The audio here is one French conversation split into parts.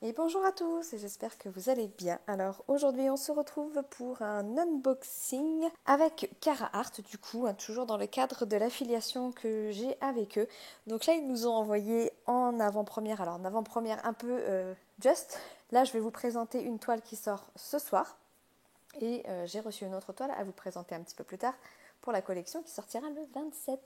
Et bonjour à tous, et j'espère que vous allez bien. Alors aujourd'hui on se retrouve pour un unboxing avec Carhartt du coup, toujours dans le cadre de l'affiliation que j'ai avec eux. Donc là ils nous ont envoyé en avant-première, alors en avant-première un peu just. Là je vais vous présenter une toile qui sort ce soir et j'ai reçu une autre toile à vous présenter un petit peu plus tard pour la collection qui sortira le 27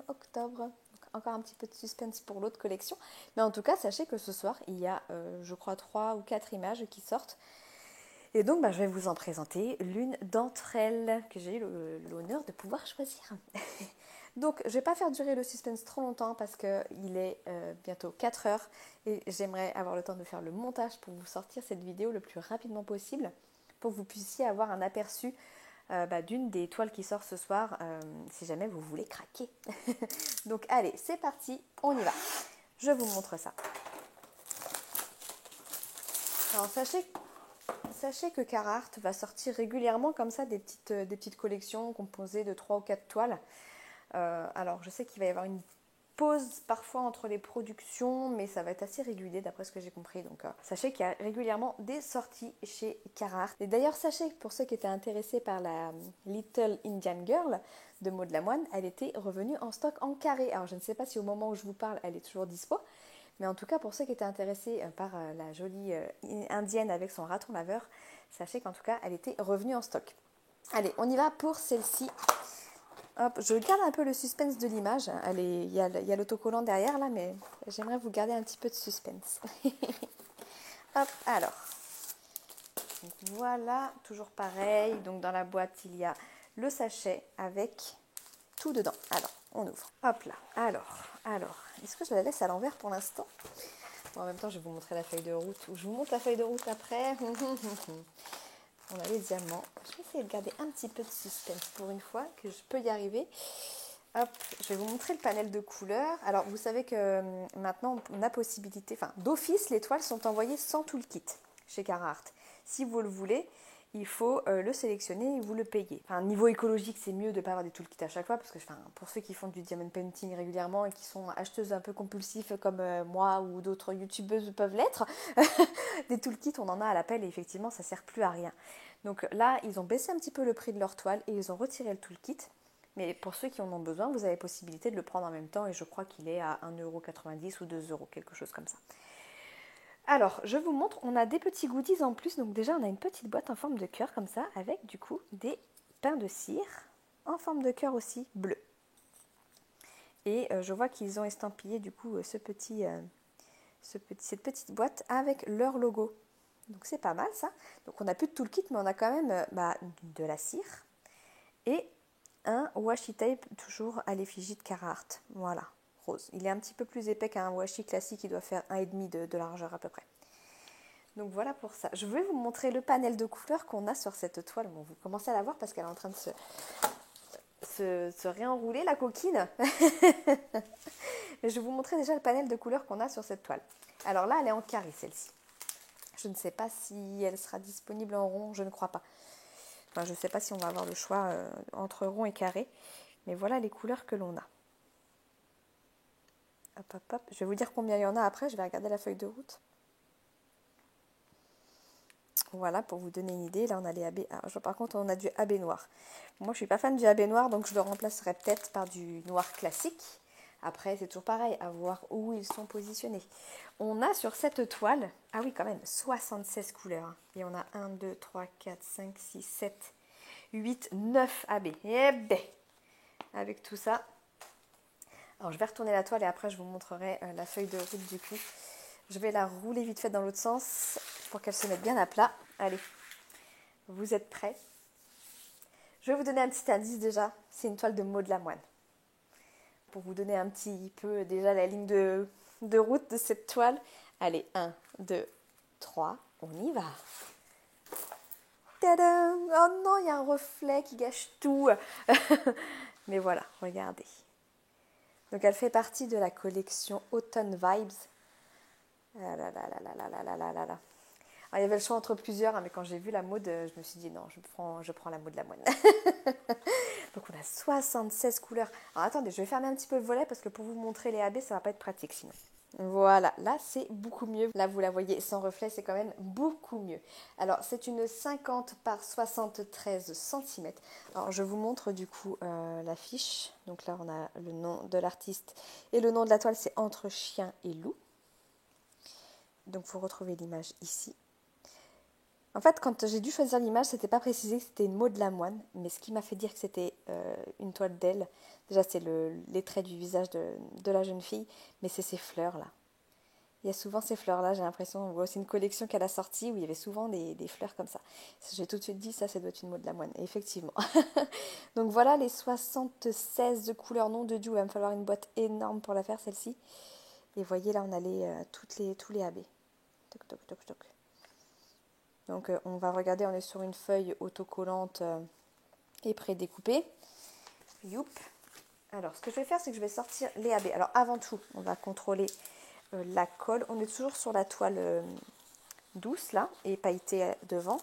octobre. Encore un petit peu de suspense pour l'autre collection. Mais en tout cas, sachez que ce soir, il y a, je crois, 3 ou 4 images qui sortent. Et donc, je vais vous en présenter l'une d'entre elles que j'ai eu l'honneur de pouvoir choisir. Donc, je ne vais pas faire durer le suspense trop longtemps parce qu'il est bientôt 4 heures et j'aimerais avoir le temps de faire le montage pour vous sortir cette vidéo le plus rapidement possible pour que vous puissiez avoir un aperçu d'une des toiles qui sort ce soir si jamais vous voulez craquer. Donc allez, c'est parti, on y va. Je vous montre ça. Alors sachez que Carhartt va sortir régulièrement comme ça des petites collections composées de 3 ou 4 toiles. Alors je sais qu'il va y avoir une pause parfois entre les productions, mais ça va être assez régulier d'après ce que j'ai compris. Donc sachez qu'il y a régulièrement des sorties chez Carhartt. Et d'ailleurs sachez que pour ceux qui étaient intéressés par la Little Indian Girl de Maud Lamoine, elle était revenue en stock en carré. Alors je ne sais pas si au moment où je vous parle elle est toujours dispo, mais en tout cas pour ceux qui étaient intéressés par la jolie indienne avec son raton laveur, sachez qu'en tout cas elle était revenue en stock. Allez, on y va pour celle-ci. Hop, je garde un peu le suspense de l'image. Il y a l'autocollant derrière là, mais j'aimerais vous garder un petit peu de suspense. Hop, alors. Donc, voilà, toujours pareil. Donc dans la boîte, il y a le sachet avec tout dedans. Alors, on ouvre. Hop là. Alors. Est-ce que je la laisse à l'envers pour l'instant? Bon, en même temps, je vais vous montrer la feuille de route. Ou je vous montre la feuille de route après. On a les diamants. Je vais essayer de garder un petit peu de suspense pour une fois que je peux y arriver. Hop, je vais vous montrer le panel de couleurs. Alors, vous savez que maintenant, on a possibilité, d'office, les toiles sont envoyées sans tout le kit chez Carhartt. Si vous le voulez, il faut le sélectionner et vous le payer. Niveau écologique, c'est mieux de ne pas avoir des toolkits à chaque fois parce que pour ceux qui font du diamond painting régulièrement et qui sont acheteuses un peu compulsifs comme moi ou d'autres youtubeuses peuvent l'être, des toolkits, on en a à l'appel et effectivement, ça ne sert plus à rien. Donc là, ils ont baissé un petit peu le prix de leur toile et ils ont retiré le toolkit. Mais pour ceux qui en ont besoin, vous avez possibilité de le prendre en même temps et je crois qu'il est à 1,90 € ou 2 €, quelque chose comme ça. Alors, je vous montre, on a des petits goodies en plus. Donc déjà, on a une petite boîte en forme de cœur comme ça, avec du coup des pains de cire en forme de cœur aussi bleu. Et je vois qu'ils ont estampillé du coup cette petite boîte avec leur logo. Donc c'est pas mal ça. Donc on n'a plus de tout le kit, mais on a quand même de la cire et un washi tape toujours à l'effigie de Carhartt. Voilà, rose. Il est un petit peu plus épais qu'un washi classique, il doit faire 1,5 de largeur à peu près. Donc voilà pour ça. Je vais vous montrer le panel de couleurs qu'on a sur cette toile. Bon, vous commencez à la voir parce qu'elle est en train de se réenrouler, la coquine. Mais je vais vous montrer déjà le panel de couleurs qu'on a sur cette toile. Alors là, elle est en carré, celle-ci. Je ne sais pas si elle sera disponible en rond, je ne crois pas. Enfin, je ne sais pas si on va avoir le choix entre rond et carré. Mais voilà les couleurs que l'on a. Hop, hop, hop. Je vais vous dire combien il y en a après. Je vais regarder la feuille de route. Voilà, pour vous donner une idée. Là, on a les AB. Alors, par contre, on a du AB noir. Moi, je ne suis pas fan du AB noir, donc je le remplacerai peut-être par du noir classique. Après, c'est toujours pareil, à voir où ils sont positionnés. On a sur cette toile, ah oui, quand même, 76 couleurs. Et on a 1, 2, 3, 4, 5, 6, 7, 8, 9 AB. Eh ben, avec tout ça. Alors, je vais retourner la toile et après, je vous montrerai la feuille de route du coup. Je vais la rouler vite fait dans l'autre sens pour qu'elle se mette bien à plat. Allez, vous êtes prêts? Je vais vous donner un petit indice déjà. C'est une toile de Maud Lamoine. Pour vous donner un petit peu déjà la ligne de route de cette toile. Allez, 1, 2, 3, on y va. Tadam! Oh non, il y a un reflet qui gâche tout. Mais voilà, regardez. Donc elle fait partie de la collection Autumn Vibes. Ah là là là là là là là là là. Alors, il y avait le choix entre plusieurs, mais quand j'ai vu la mode, je me suis dit non, je prends la mode Lamoine. Donc on a 76 couleurs. Alors attendez, je vais fermer un petit peu le volet parce que pour vous montrer les AB, ça va pas être pratique sinon. Voilà, là c'est beaucoup mieux. Là vous la voyez sans reflet, c'est quand même beaucoup mieux. Alors c'est une 50 par 73 cm. Alors je vous montre du coup la fiche. Donc là on a le nom de l'artiste et le nom de la toile, c'est Entre chien et loup. Donc vous retrouvez l'image ici. En fait, quand j'ai dû choisir l'image, c'était pas précisé que c'était une Maud Lamoine, mais ce qui m'a fait dire que c'était une toile d'elle, déjà c'est les traits du visage de la jeune fille, mais c'est ces fleurs là. Il y a souvent ces fleurs-là, j'ai l'impression. On voit aussi une collection qu'elle a sortie où il y avait souvent des fleurs comme ça. J'ai tout de suite dit, ça doit être une Maud Lamoine. Et effectivement. Donc voilà les 76 de couleurs nom de Dieu. Il va me falloir une boîte énorme pour la faire, celle-ci. Et voyez, là, on a tous les AB. Toc, toc, toc, toc. Donc on va regarder, on est sur une feuille autocollante et pré-découpée. Youp. Alors, ce que je vais faire, c'est que je vais sortir les AB. Alors, avant tout, on va contrôler la colle. On est toujours sur la toile douce, là, et pailletée devant.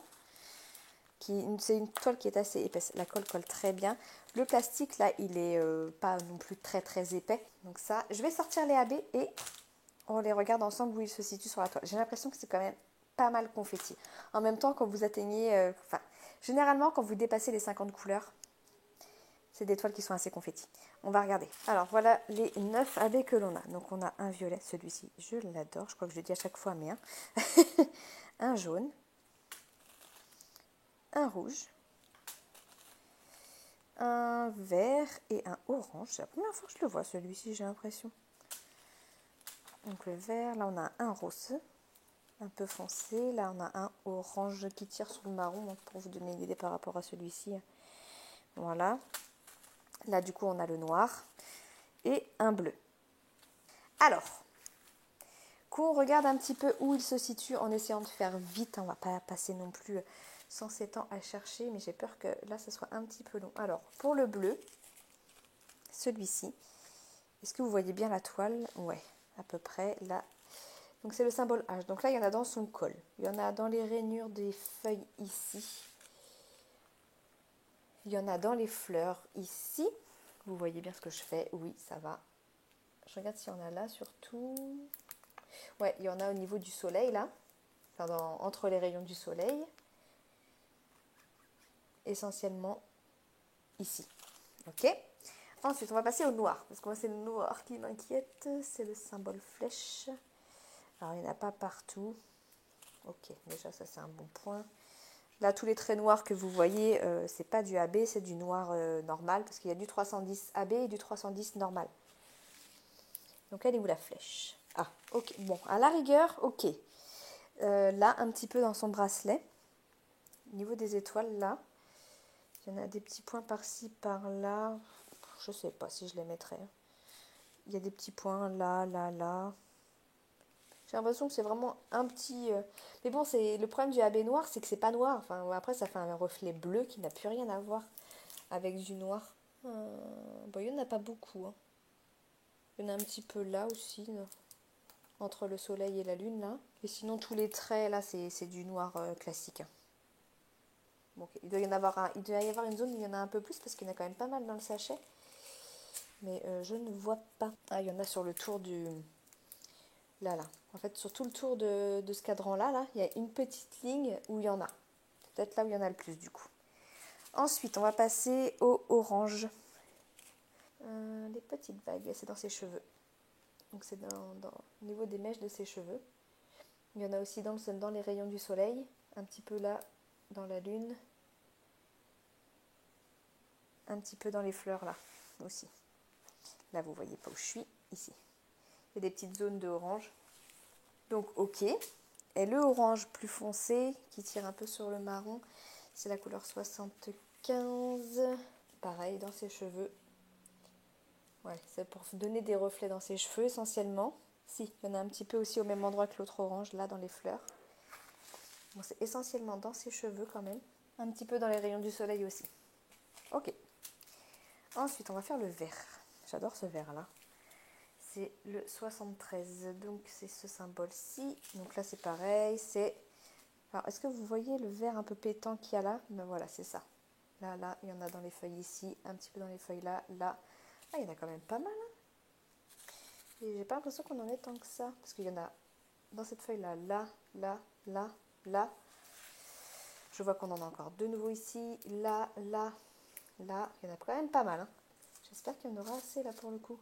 C'est une toile qui est assez épaisse. La colle colle très bien. Le plastique, là, il est pas non plus très, très épais. Donc ça, je vais sortir les AB et on les regarde ensemble où ils se situent sur la toile. J'ai l'impression que c'est quand même pas mal confetti. En même temps, quand vous atteignez... généralement, quand vous dépassez les 50 couleurs, c'est des toiles qui sont assez confettis. On va regarder. Alors, voilà les 9 AB que l'on a. Donc, on a un violet, celui-ci, je l'adore. Je crois que je le dis à chaque fois, mais un jaune, un rouge, un vert et un orange. C'est la première fois que je le vois, celui-ci, j'ai l'impression. Donc, le vert, là, on a un rose, un peu foncé. Là, on a un orange qui tire sur le marron, donc pour vous donner une idée par rapport à celui-ci. Voilà. Là, du coup, on a le noir et un bleu. Alors, qu'on regarde un petit peu où il se situe en essayant de faire vite. On ne va pas passer non plus 107 ans à chercher, mais j'ai peur que là, ce soit un petit peu long. Alors, pour le bleu, celui-ci, est-ce que vous voyez bien la toile? Ouais, à peu près là. Donc, c'est le symbole H. Donc là, il y en a dans son col. Il y en a dans les rainures des feuilles ici. Il y en a dans les fleurs ici. Vous voyez bien ce que je fais? Oui, ça va. Je regarde s'il y en a là surtout. Ouais, il y en a au niveau du soleil là. Enfin, entre les rayons du soleil. Essentiellement ici. Ok. Ensuite, on va passer au noir. Parce que moi, c'est le noir qui m'inquiète. C'est le symbole flèche. Alors, il n'y en a pas partout. Ok, déjà, ça, c'est un bon point. Là, tous les traits noirs que vous voyez, c'est pas du AB, c'est du noir normal. Parce qu'il y a du 310 AB et du 310 normal. Donc, elle est où la flèche? Ah, ok. Bon, à la rigueur, ok. Là, un petit peu dans son bracelet. Au niveau des étoiles, là. Il y en a des petits points par-ci, par-là. Je sais pas si je les mettrais. Il y a des petits points là, là, là. J'ai l'impression que c'est vraiment un petit... Mais bon, c'est le problème du AB noir, c'est que c'est pas noir. Enfin, après, ça fait un reflet bleu qui n'a plus rien à voir avec du noir. Bon, il n'y en a pas beaucoup. Hein. Il y en a un petit peu là aussi, là, entre le soleil et la lune, là. Et sinon, tous les traits, là, c'est du noir classique. Hein. Bon, okay. Il doit y avoir une zone où il y en a un peu plus, parce qu'il y en a quand même pas mal dans le sachet. Mais je ne vois pas. Ah, il y en a sur le tour du... Là, là. En fait, sur tout le tour de ce cadran-là, là, il y a une petite ligne où il y en a. Peut-être là où il y en a le plus, du coup. Ensuite, on va passer au orange. Des petites vagues, c'est dans ses cheveux. Donc, c'est au niveau des mèches de ses cheveux. Il y en a aussi dans les rayons du soleil. Un petit peu là, dans la lune. Un petit peu dans les fleurs, là, aussi. Là, vous voyez pas où je suis, ici. Il y a des petites zones de orange. Donc, ok. Et le orange plus foncé, qui tire un peu sur le marron, c'est la couleur 75. Pareil, dans ses cheveux. Ouais, c'est pour donner des reflets dans ses cheveux, essentiellement. Si, il y en a un petit peu aussi au même endroit que l'autre orange, là, dans les fleurs. Bon, c'est essentiellement dans ses cheveux, quand même. Un petit peu dans les rayons du soleil aussi. Ok. Ensuite, on va faire le vert. J'adore ce vert-là. C'est le 73, donc c'est ce symbole-ci. Donc là, c'est pareil, c'est... Alors, est-ce que vous voyez le vert un peu pétant qu'il y a là? Ben voilà, c'est ça. Là, là, il y en a dans les feuilles ici, un petit peu dans les feuilles là, là. Ah, il y en a quand même pas mal. Hein, Et j'ai pas l'impression qu'on en ait tant que ça. Parce qu'il y en a dans cette feuille-là, là, là, là, là. Je vois qu'on en a encore de nouveau ici, là, là, là. Il y en a quand même pas mal. Hein. J'espère qu'il y en aura assez là pour le coup.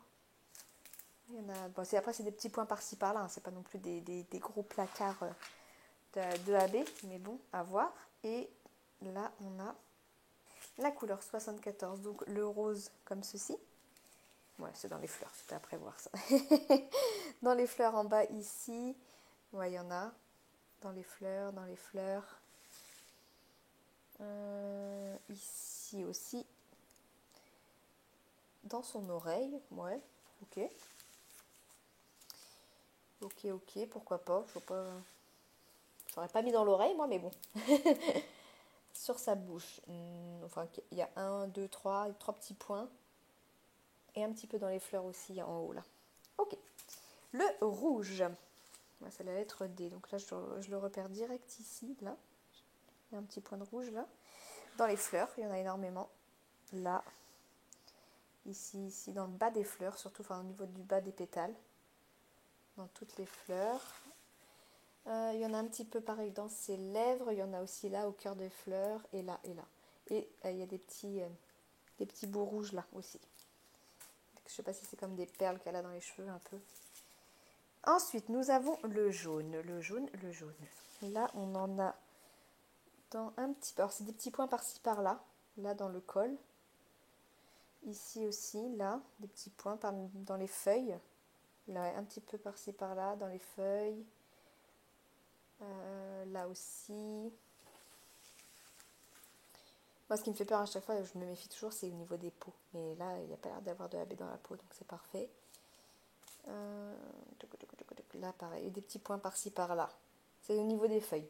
Il y en a... Bon, après, c'est des petits points par-ci par-là. Hein. C'est pas non plus des gros placards de AB. Mais bon, à voir. Et là, on a la couleur 74. Donc le rose comme ceci. Ouais, c'est dans les fleurs. C'était à prévoir ça. Dans les fleurs en bas ici. Ouais, il y en a. Dans les fleurs, dans les fleurs. Ici aussi. Dans son oreille. Ouais, ok. Ok, ok, pourquoi pas. Je n'aurais pas mis dans l'oreille, moi, mais bon. Sur sa bouche. Enfin, il y a 1, 2, 3 petits points. Et un petit peu dans les fleurs aussi, en haut, là. Ok. Le rouge. C'est la lettre D. Donc là, je le repère direct ici, là. Il y a un petit point de rouge, là. Dans les fleurs, il y en a énormément. Là. Ici, ici, dans le bas des fleurs, surtout enfin, au niveau du bas des pétales. Dans toutes les fleurs. Il y en a un petit peu pareil dans ses lèvres. Il y en a aussi là, au cœur des fleurs. Et là, et là. Et il y a des petits bouts rouges là aussi. Je ne sais pas si c'est comme des perles qu'elle a dans les cheveux un peu. Ensuite, nous avons le jaune. Le jaune, le jaune. Là, on en a dans un petit peu. Alors, c'est des petits points par-ci, par-là. Là, dans le col. Ici aussi, là, des petits points dans les feuilles. Là, un petit peu par-ci, par-là, dans les feuilles. Là aussi. Moi, ce qui me fait peur à chaque fois, je me méfie toujours, c'est au niveau des peaux. Mais là, il n'y a pas l'air d'avoir de AB dans la peau, donc c'est parfait. Là, pareil, et des petits points par-ci, par-là. C'est au niveau des feuilles.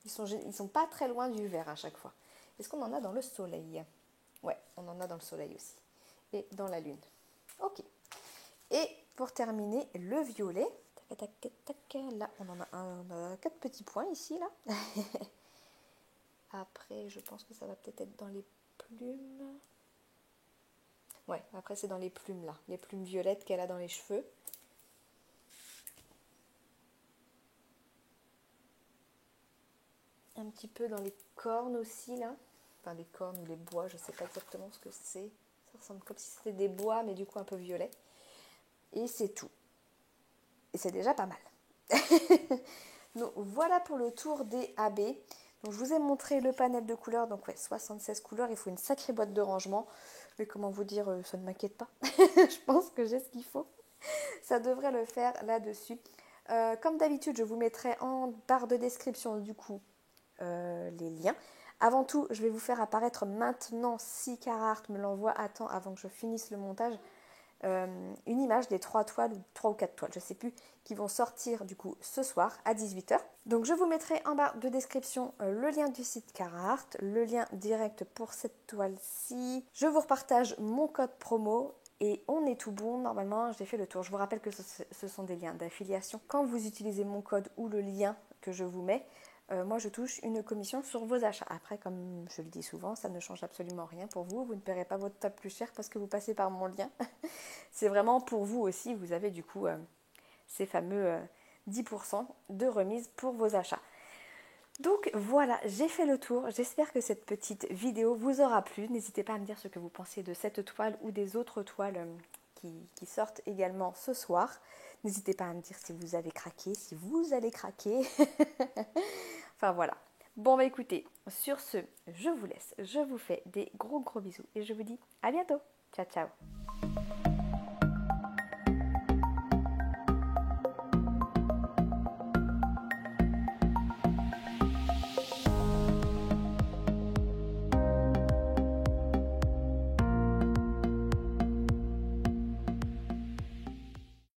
Ils sont pas très loin du vert à chaque fois. Est-ce qu'on en a dans le soleil? Ouais, on en a dans le soleil aussi. Et dans la lune. Ok. Et pour terminer, le violet. Tac, tac, tac, là, on a 4 petits points ici, là. Après, je pense que ça va peut-être être dans les plumes. Ouais, après c'est dans les plumes là. Les plumes violettes qu'elle a dans les cheveux. Un petit peu dans les cornes aussi là. Enfin les cornes ou les bois, je sais pas exactement ce que c'est. Ça ressemble comme si c'était des bois, mais du coup un peu violet. Et c'est tout. Et c'est déjà pas mal. Donc voilà pour le tour des AB. Donc je vous ai montré le panel de couleurs. Donc ouais, 76 couleurs. Il faut une sacrée boîte de rangement. Mais comment vous dire, ça ne m'inquiète pas. Je pense que j'ai ce qu'il faut. Ça devrait le faire là-dessus. Comme d'habitude, je vous mettrai en barre de description du coup les liens. Avant tout, je vais vous faire apparaître maintenant, si Carhartt me l'envoie à temps avant que je finisse le montage, une image des 3 toiles ou 3 ou 4 toiles, je ne sais plus, qui vont sortir du coup ce soir à 18h. Donc je vous mettrai en barre de description le lien du site Carhartt, le lien direct pour cette toile-ci. Je vous repartage mon code promo. Et on est tout bon, normalement j'ai fait le tour. Je vous rappelle que ce sont des liens d'affiliation. Quand vous utilisez mon code ou le lien que je vous mets, moi je touche une commission sur vos achats. Après, comme je le dis souvent, ça ne change absolument rien pour vous. Vous ne paierez pas votre table plus cher parce que vous passez par mon lien. C'est vraiment pour vous aussi. Vous avez du coup ces fameux 10% de remise pour vos achats. Donc voilà, j'ai fait le tour. J'espère que cette petite vidéo vous aura plu. N'hésitez pas à me dire ce que vous pensez de cette toile ou des autres toiles qui sortent également ce soir. N'hésitez pas à me dire si vous avez craqué, si vous allez craquer. Enfin voilà. Bon bah écoutez, sur ce, je vous laisse. Je vous fais des gros bisous et je vous dis à bientôt. Ciao ciao.